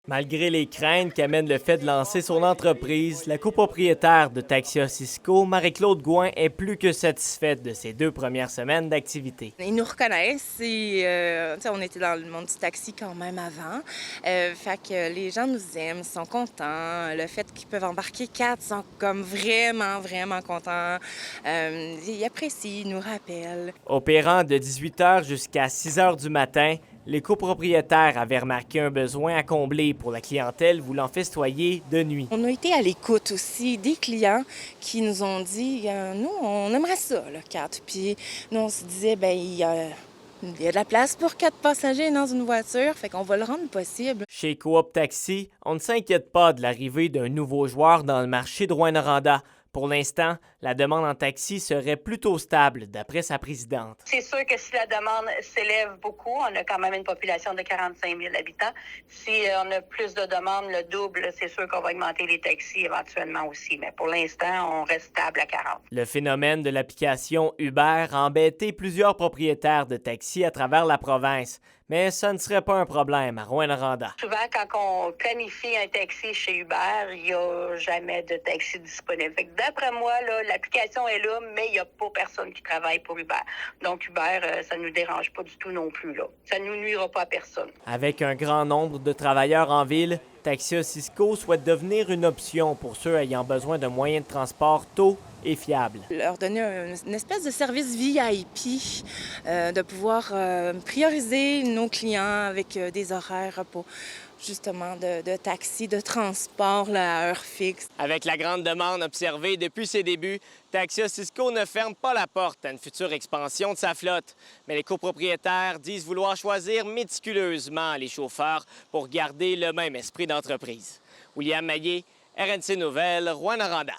Malgré les craintes qu'amène le fait de lancer son entreprise, la copropriétaire de Taxia Cisco, Marie-Claude Gouin, est plus que satisfaite de ses 2 premières semaines d'activité. Ils nous reconnaissent et on était dans le monde du taxi quand même avant. Fait que les gens nous aiment, sont contents. Le fait qu'ils peuvent embarquer 4, ils sont comme vraiment contents. Ils apprécient, ils nous rappellent. Opérant de 18 h jusqu'à 6 h du matin, les copropriétaires avaient remarqué un besoin à combler pour la clientèle voulant festoyer de nuit. On a été à l'écoute aussi des clients qui nous ont dit nous, on aimerait ça, le 4. Puis nous, on se disait, bien, il y a de la place pour 4 passagers dans une voiture, fait qu'on va le rendre possible. Chez Coop Taxi, on ne s'inquiète pas de l'arrivée d'un nouveau joueur dans le marché de Rouyn-Noranda. Pour l'instant, la demande en taxi serait plutôt stable, d'après sa présidente. C'est sûr que si la demande s'élève beaucoup, on a quand même une population de 45 000 habitants. Si on a plus de demandes, le double, c'est sûr qu'on va augmenter les taxis éventuellement aussi. Mais pour l'instant, on reste stable à 40. Le phénomène de l'application Uber a embêté plusieurs propriétaires de taxis à travers la province. Mais ça ne serait pas un problème à Rouyn-Noranda. Souvent, quand on planifie un taxi chez Uber, il n'y a jamais de taxi disponible. Fait que d'après moi, là, l'application est là, mais il n'y a pas personne qui travaille pour Uber. Donc Uber, ça ne nous dérange pas du tout non plus, là. Ça ne nous nuira pas à personne. Avec un grand nombre de travailleurs en ville, Taxia Cisco souhaite devenir une option pour ceux ayant besoin d'un moyen de transport tôt et fiable. Leur donner une espèce de service VIP, de pouvoir prioriser nos clients avec des horaires pour justement de taxi, de transport là, à heure fixe. Avec la grande demande observée depuis ses débuts, Taxia Cisco ne ferme pas la porte à une future expansion de sa flotte. Mais les copropriétaires disent vouloir choisir méticuleusement les chauffeurs pour garder le même esprit d'entreprise. William Maillé, RNC Nouvelles, Rouyn-Noranda.